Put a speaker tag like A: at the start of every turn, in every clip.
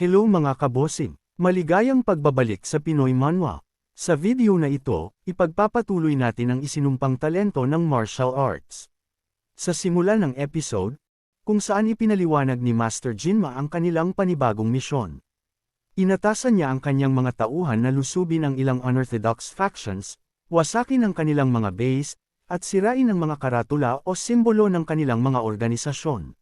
A: Hello mga kabosing! Maligayang pagbabalik sa Pinoy Manhwa. Sa video na ito, ipagpapatuloy natin ang isinumpang talento ng martial arts. Sa simula ng episode, kung saan ipinaliwanag ni Master Jinma ang kanilang panibagong misyon. Inatasan niya ang kanyang mga tauhan na lusubin ang ilang unorthodox factions, wasakin ang kanilang mga base, at sirain ang mga karatula o simbolo ng kanilang mga organisasyon.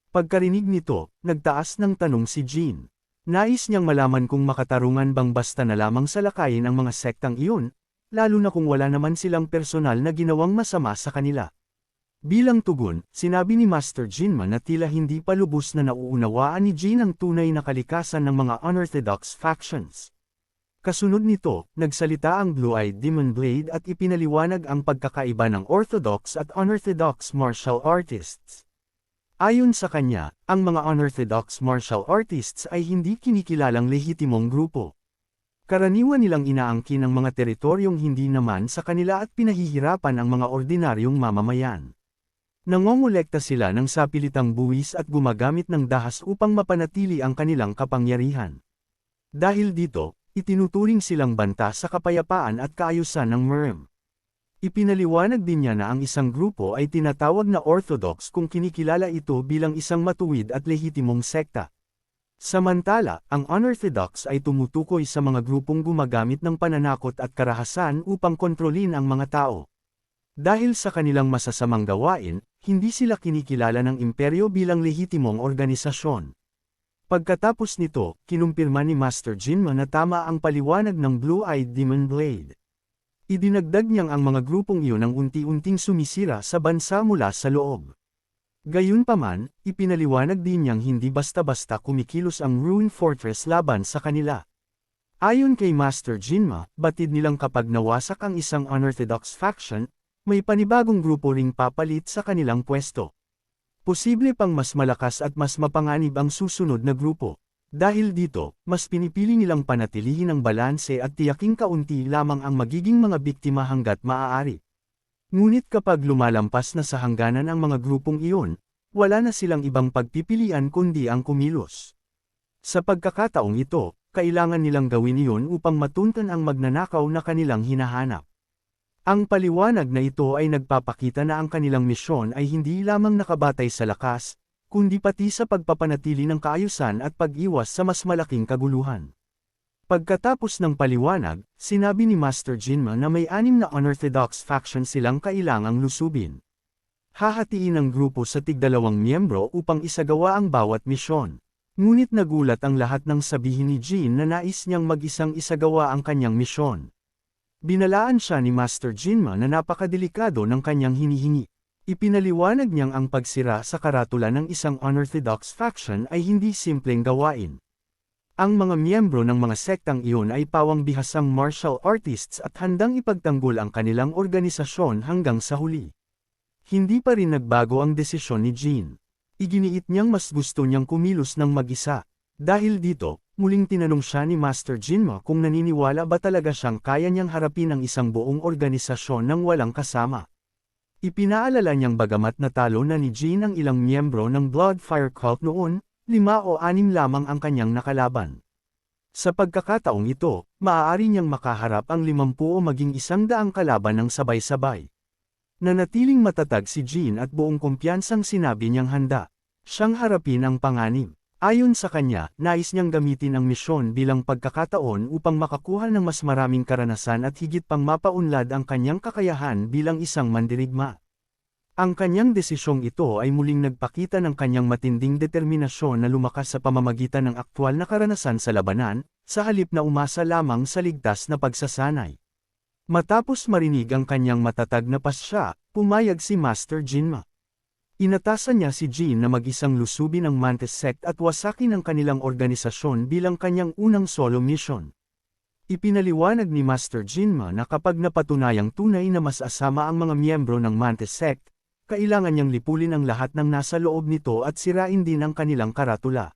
A: Pagkarinig nito, nagtaas ng tanong si Jin. Nais niyang malaman kung makatarungan bang basta na lamang salakayin ang mga sektang iyon, lalo na kung wala naman silang personal na ginawang masama sa kanila. Bilang tugon, sinabi ni Master Jinma na tila hindi pa lubos na nauunawaan ni Jin ang tunay na kalikasan ng mga unorthodox factions. Kasunod nito, nagsalita ang Blue-Eyed Demon Blade at ipinaliwanag ang pagkakaiba ng orthodox at unorthodox martial artists. Ayon sa kanya, ang mga unorthodox martial artists ay hindi kinikilalang lehitimong grupo. Karaniwan nilang inaangkin ang mga teritoryong hindi naman sa kanila at pinahihirapan ang mga ordinaryong mamamayan. Nangongolekta sila ng sapilitang buwis at gumagamit ng dahas upang mapanatili ang kanilang kapangyarihan. Dahil dito, itinuturing silang banta sa kapayapaan at kaayusan ng MERM. Ipinaliwanag din niya na ang isang grupo ay tinatawag na orthodox kung kinikilala ito bilang isang matuwid at lehitimong sekta. Samantala, ang unorthodox ay tumutukoy sa mga grupong gumagamit ng pananakot at karahasan upang kontrolin ang mga tao. Dahil sa kanilang masasamang gawain, hindi sila kinikilala ng imperyo bilang lehitimong organisasyon. Pagkatapos nito, kinumpirma ni Master Jinma na tama ang paliwanag ng Blue-Eyed Demon Blade. Idinagdag niyang ang mga grupong iyon ang unti-unting sumisira sa bansa mula sa loob. Gayunpaman, ipinaliwanag din niyang hindi basta-basta kumikilos ang Ruin Fortress laban sa kanila. Ayon kay Master Jinma, batid nilang kapag nawasak ang isang unorthodox faction, may panibagong grupo ring papalit sa kanilang pwesto. Posible pang mas malakas at mas mapanganib ang susunod na grupo. Dahil dito, mas pinipili nilang panatilihin ang balanse at tiyaking kaunti lamang ang magiging mga biktima hanggat maaari. Ngunit kapag lumalampas na sa hangganan ang mga grupong iyon, wala na silang ibang pagpipilian kundi ang kumilos. Sa pagkakataong ito, kailangan nilang gawin iyon upang matuntan ang magnanakaw na kanilang hinahanap. Ang paliwanag na ito ay nagpapakita na ang kanilang misyon ay hindi lamang nakabatay sa lakas, kundi pati sa pagpapanatili ng kaayusan at pag-iwas sa mas malaking kaguluhan. Pagkatapos ng paliwanag, sinabi ni Master Jinma na may 6 na unorthodox faction silang kailangang lusubin. Hahatiin ang grupo sa tig-2 miyembro upang isagawa ang bawat misyon. Ngunit nagulat ang lahat ng sabihin ni Jin na nais niyang mag-isang isagawa ang kanyang misyon. Binalaan siya ni Master Jinma na napakadelikado ng kanyang hinihingi. Ipinaliwanag niyang ang pagsira sa karatula ng isang unorthodox faction ay hindi simpleng gawain. Ang mga miyembro ng mga sektang iyon ay pawang bihasang martial artists at handang ipagtanggol ang kanilang organisasyon hanggang sa huli. Hindi pa rin nagbago ang desisyon ni Jin. Iginiit niyang mas gusto niyang kumilos ng mag-isa. Dahil dito, muling tinanong siya ni Master Jinma kung naniniwala ba talaga siyang kaya niyang harapin ang isang buong organisasyon ng walang kasama. Ipinaalala niyang bagamat natalo na ni Jin ang ilang miyembro ng Bloodfire Cult noon, 5 o 6 lamang ang kanyang nakalaban. Sa pagkakataong ito, maaari niyang makaharap ang 50 o maging 100 kalaban ng sabay-sabay. Nanatiling matatag si Jin at buong kumpiyansang sinabi niyang handa siyang harapin ang panganib. Ayon sa kanya, nais niyang gamitin ang misyon bilang pagkakataon upang makakuha ng mas maraming karanasan at higit pang mapaunlad ang kanyang kakayahan bilang isang mandirigma. Ang kanyang desisyong ito ay muling nagpakita ng kanyang matinding determinasyon na lumakas sa pamamagitan ng aktwal na karanasan sa labanan, sa halip na umasa lamang sa ligtas na pagsasanay. Matapos marinig ang kanyang matatag na pasya, pumayag si Master Jinma. Inatasan niya si Jin na mag-isang lusubin ang Mantis Sect at wasakin ang kanilang organisasyon bilang kanyang unang solo mission. Ipinaliwanag ni Master Jinma na kapag napatunayang tunay na mas asama ang mga miyembro ng Mantis Sect, kailangan niyang lipulin ang lahat ng nasa loob nito at sirain din ang kanilang karatula.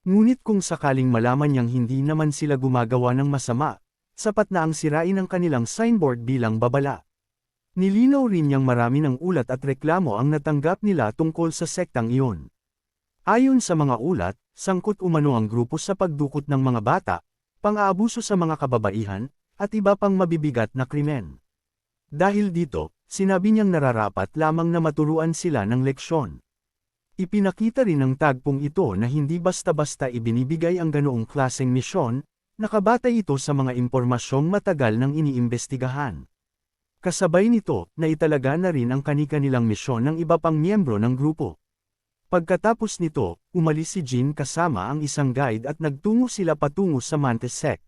A: Ngunit kung sakaling malaman niyang hindi naman sila gumagawa ng masama, sapat na ang sirain ang kanilang signboard bilang babala. Nilinaw rin niyang marami ng ulat at reklamo ang natanggap nila tungkol sa sektang iyon. Ayon sa mga ulat, sangkot umano ang grupo sa pagdukot ng mga bata, pang-aabuso sa mga kababaihan, at iba pang mabibigat na krimen. Dahil dito, sinabi niyang nararapat lamang na maturuan sila ng leksyon. Ipinakita rin ng tagpong ito na hindi basta-basta ibinibigay ang ganoong klaseng misyon, nakabatay ito sa mga impormasyong matagal nang iniimbestigahan. Kasabay nito, naitalaga na rin ang kani-kanilang misyon ng iba pang miyembro ng grupo. Pagkatapos nito, umalis si Jean kasama ang isang guide at nagtungo sila patungo sa Mantis Sect.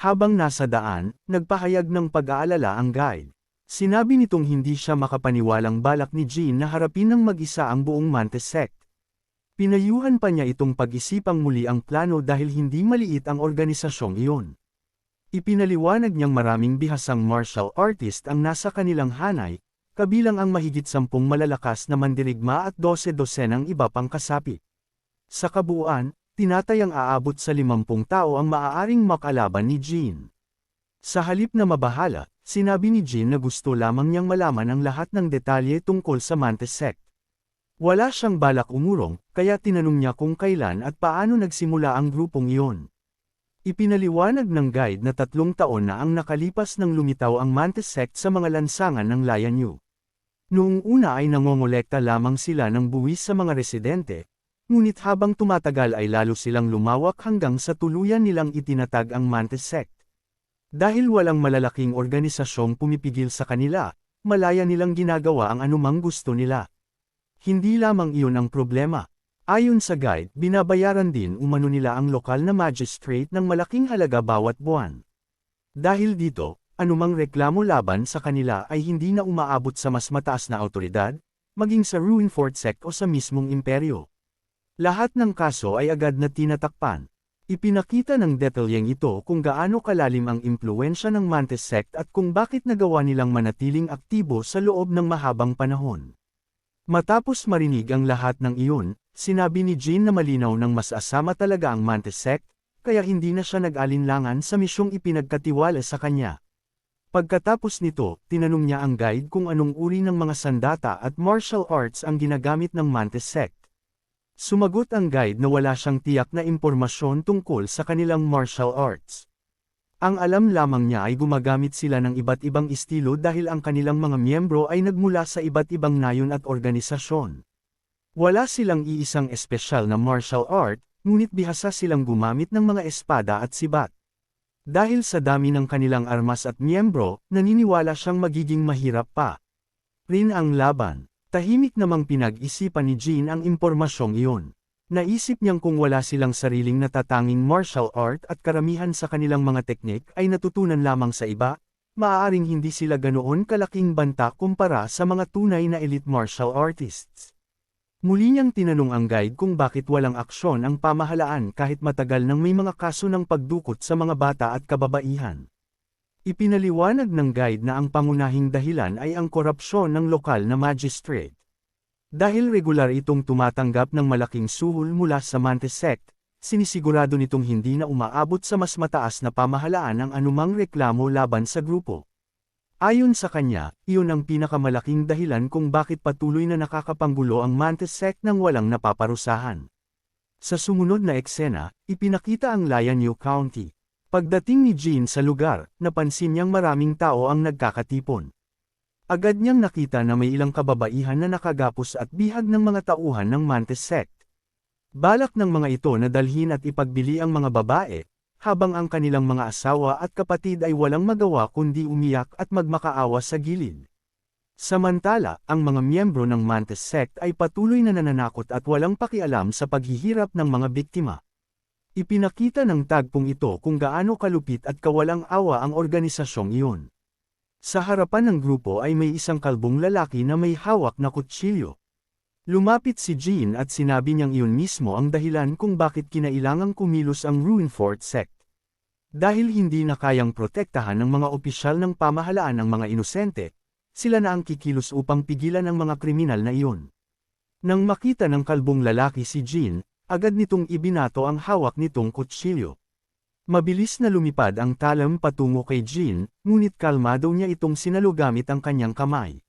A: Habang nasa daan, nagpahayag ng pag-aalala ang guide. Sinabi nitong hindi siya makapaniwalang balak ni Jean na harapin ng mag-isa ang buong Mantis Sect. Pinayuhan pa niya itong pag-isipang muli ang plano dahil hindi maliit ang organisasyong iyon. Ipinaliwanag niyang maraming bihasang martial artist ang nasa kanilang hanay, kabilang ang mahigit 10 malalakas na mandirigma at 12-dosenang iba pang kasapi. Sa kabuuan, tinatayang aabot sa 50 tao ang maaaring makalaban ni Jean. Sa halip na mabahala, sinabi ni Jean na gusto lamang niyang malaman ang lahat ng detalye tungkol sa Mantis Sect. Wala siyang balak umurong, kaya tinanong niya kung kailan at paano nagsimula ang grupong iyon. Ipinaliwanag ng guide na 3 taon na ang nakalipas nang lumitaw ang Mantis Sect sa mga lansangan ng Lion-Yu. Noong una ay nangongolekta lamang sila ng buwis sa mga residente, ngunit habang tumatagal ay lalo silang lumawak hanggang sa tuluyan nilang itinatag ang Mantis Sect. Dahil walang malalaking organisasyong pumipigil sa kanila, malaya nilang ginagawa ang anumang gusto nila. Hindi lamang iyon ang problema. Ayon sa guide, binabayaran din umano nila ang lokal na magistrate ng malaking halaga bawat buwan. Dahil dito, anumang reklamo laban sa kanila ay hindi na umaabot sa mas mataas na awtoridad, maging sa Ruinfort Sect o sa mismong imperyo. Lahat ng kaso ay agad na tinatakpan. Ipinakita ng detalyeng ito kung gaano kalalim ang impluwensya ng Mantis Sect at kung bakit nagawa nilang manatiling aktibo sa loob ng mahabang panahon. Matapos marinig ang lahat ng iyon, sinabi ni Jean na malinaw ng mas asama talaga ang Mantis Sect, kaya hindi na siya nag-alinlangan sa misyong ipinagkatiwala sa kanya. Pagkatapos nito, tinanong niya ang guide kung anong uri ng mga sandata at martial arts ang ginagamit ng Mantis Sect. Sumagot ang guide na wala siyang tiyak na impormasyon tungkol sa kanilang martial arts. Ang alam lamang niya ay gumagamit sila ng iba't ibang estilo dahil ang kanilang mga miyembro ay nagmula sa iba't ibang nayon at organisasyon. Wala silang iisang espesyal na martial art, ngunit bihasa silang gumamit ng mga espada at sibat. Dahil sa dami ng kanilang armas at miyembro, naniniwala siyang magiging mahirap pa rin ang laban. Tahimik namang pinag-isipan ni Jean ang impormasyong iyon. Naisip niyang kung wala silang sariling natatanging martial art at karamihan sa kanilang mga teknik ay natutunan lamang sa iba, maaaring hindi sila ganoon kalaking banta kumpara sa mga tunay na elite martial artists. Muli niyang tinanong ang guide kung bakit walang aksyon ang pamahalaan kahit matagal nang may mga kaso ng pagdukot sa mga bata at kababaihan. Ipinaliwanag ng guide na ang pangunahing dahilan ay ang korupsyon ng lokal na magistrate. Dahil regular itong tumatanggap ng malaking suhol mula sa Mantis Sect, sinisigurado nitong hindi na umaabot sa mas mataas na pamahalaan ang anumang reklamo laban sa grupo. Ayon sa kanya, iyon ang pinakamalaking dahilan kung bakit patuloy na nakakapanggulo ang Mantis Sect nang walang napaparusahan. Sa sumunod na eksena, ipinakita ang Lion-Yu County. Pagdating ni Jean sa lugar, napansin niyang maraming tao ang nagkakatipon. Agad niyang nakita na may ilang kababaihan na nakagapos at bihag ng mga tauhan ng Mantis Sect. Balak ng mga ito na dalhin at ipagbili ang mga babae, habang ang kanilang mga asawa at kapatid ay walang magawa kundi umiyak at magmakaawa sa gilid. Samantala, ang mga miyembro ng Mantis Sect ay patuloy na nananakot at walang pakialam sa paghihirap ng mga biktima. Ipinakita ng tagpong ito kung gaano kalupit at kawalang awa ang organisasyong iyon. Sa harapan ng grupo ay may isang kalbong lalaki na may hawak na kutsilyo. Lumapit si Jean at sinabi niyang iyon mismo ang dahilan kung bakit kinailangang kumilos ang Ruinfort Sect. Dahil hindi na kayang protektahan ng mga opisyal ng pamahalaan ng mga inosente, sila na ang kikilos upang pigilan ang mga kriminal na iyon. Nang makita ng kalbong lalaki si Jean, agad nitong ibinato ang hawak nitong kutsilyo. Mabilis na lumipad ang talam patungo kay Jean, ngunit kalmado niya itong sinalo gamit ang kanyang kamay.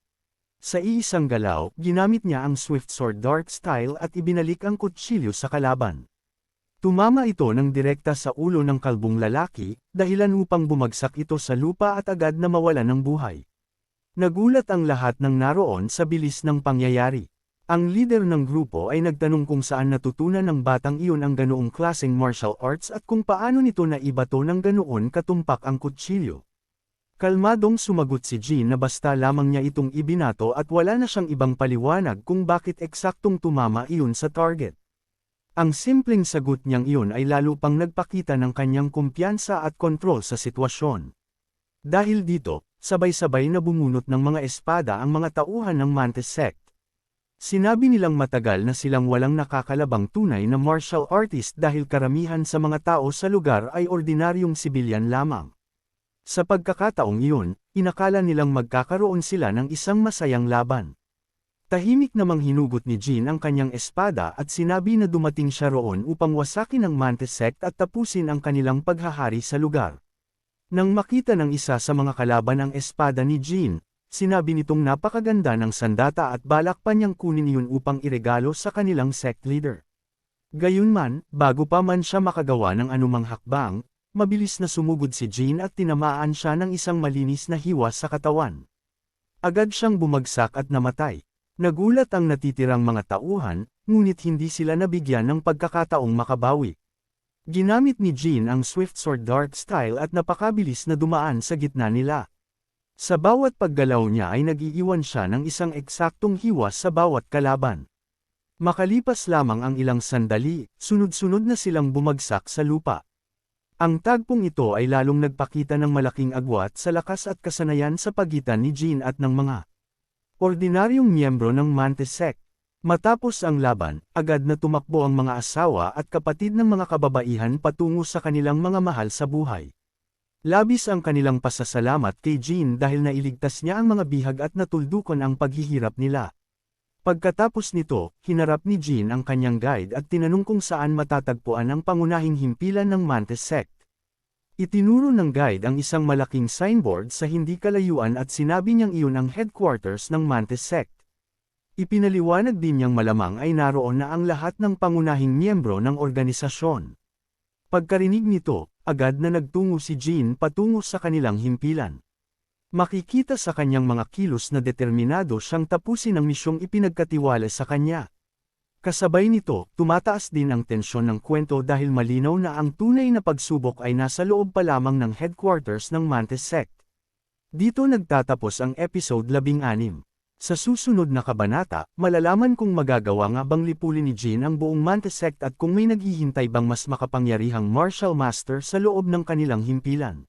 A: Sa iisang galaw, ginamit niya ang Swift Sword Dark Style at ibinalik ang kutsilyo sa kalaban. Tumama ito ng direkta sa ulo ng kalbong lalaki, dahilan upang bumagsak ito sa lupa at agad na mawalan ng buhay. Nagulat ang lahat ng naroon sa bilis ng pangyayari. Ang leader ng grupo ay nagtanong kung saan natutunan ng batang iyon ang ganoong klaseng martial arts at kung paano nito naibato ng ganoon katumpak ang kutsilyo. Kalmadong sumagot si Jean na basta lamang niya itong ibinato at wala na siyang ibang paliwanag kung bakit eksaktong tumama iyon sa target. Ang simpleng sagot niyang iyon ay lalo pang nagpakita ng kanyang kumpiyansa at kontrol sa sitwasyon. Dahil dito, sabay-sabay na bumunot ng mga espada ang mga tauhan ng Mantis Sect. Sinabi nilang matagal na silang walang nakakalabang tunay na martial artist dahil karamihan sa mga tao sa lugar ay ordinaryong sibilyan lamang. Sa pagkakataong iyon, inakala nilang magkakaroon sila ng isang masayang laban. Tahimik namang hinugot ni Jean ang kanyang espada at sinabi na dumating siya roon upang wasakin ang Mantis Sect at tapusin ang kanilang paghahari sa lugar. Nang makita ng isa sa mga kalaban ang espada ni Jean, sinabi nitong napakaganda ng sandata at balak pa niyang kunin iyon upang iregalo sa kanilang sect leader. Gayunman, bago pa man siya makagawa ng anumang hakbang, mabilis na sumugod si Jean at tinamaan siya ng isang malinis na hiwa sa katawan. Agad siyang bumagsak at namatay. Nagulat ang natitirang mga tauhan, ngunit hindi sila nabigyan ng pagkakataong makabawi. Ginamit ni Jean ang Swift Sword Dark Style at napakabilis na dumaan sa gitna nila. Sa bawat paggalaw niya ay nag-iiwan siya ng isang eksaktong hiwas sa bawat kalaban. Makalipas lamang ang ilang sandali, sunod-sunod na silang bumagsak sa lupa. Ang tagpong ito ay lalong nagpakita ng malaking agwat sa lakas at kasanayan sa pagitan ni Jean at ng mga ordinaryong miyembro ng Mantis Sect. Matapos ang laban, agad na tumakbo ang mga asawa at kapatid ng mga kababaihan patungo sa kanilang mga mahal sa buhay. Labis ang kanilang pasasalamat kay Jean dahil nailigtas niya ang mga bihag at natuldukan ang paghihirap nila. Pagkatapos nito, hinarap ni Jean ang kanyang guide at tinanong kung saan matatagpuan ang pangunahing himpilan ng Mantis Sect. Itinuro ng guide ang isang malaking signboard sa hindi kalayuan at sinabi niyang iyon ang headquarters ng Mantis Sect. Ipinaliwanag din niyang malamang ay naroon na ang lahat ng pangunahing miyembro ng organisasyon. Pagkarinig nito, agad na nagtungo si Jean patungo sa kanilang himpilan. Makikita sa kanyang mga kilos na determinado siyang tapusin ang misyong ipinagkatiwala sa kanya. Kasabay nito, tumataas din ang tensyon ng kwento dahil malinaw na ang tunay na pagsubok ay nasa loob pa lamang ng headquarters ng Mantis Sect. Dito nagtatapos ang episode 16. Sa susunod na kabanata, malalaman kung magagawa nga bang lipulin ni Jean ang buong Mantis Sect at kung may naghihintay bang mas makapangyarihang martial master sa loob ng kanilang himpilan.